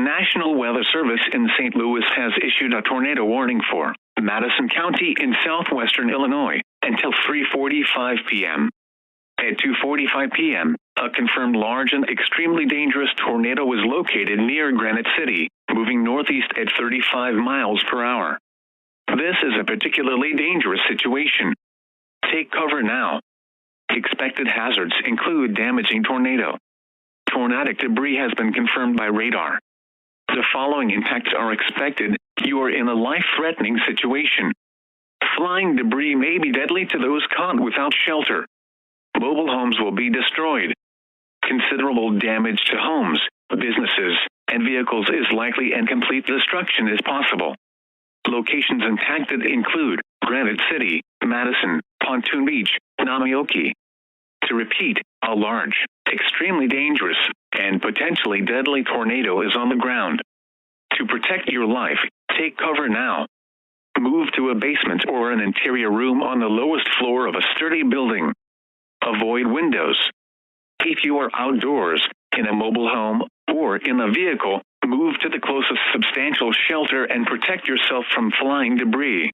National Weather Service in St. Louis has issued a tornado warning for Madison County in southwestern Illinois until 3:45 p.m. At 2:45 p.m., a confirmed large and extremely dangerous tornado was located near Granite City, moving northeast at 35 miles per hour. This is a particularly dangerous situation. Take cover now. Expected hazards include damaging tornado. Tornadic debris has been confirmed by radar. The following impacts are expected. You are in a life-threatening situation. Flying debris may be deadly to those caught without shelter. Mobile homes will be destroyed. Considerable damage to homes, businesses, and vehicles is likely, and complete destruction is possible. Locations impacted include Granite City, Madison, Pontoon Beach, Namioki. To repeat, a large, extremely dangerous, and potentially deadly tornado is on the ground. To protect your life, take cover now. Move to a basement or an interior room on the lowest floor of a sturdy building. Avoid windows. If you are outdoors, in a mobile home, or in a vehicle, move to the closest substantial shelter and protect yourself from flying debris.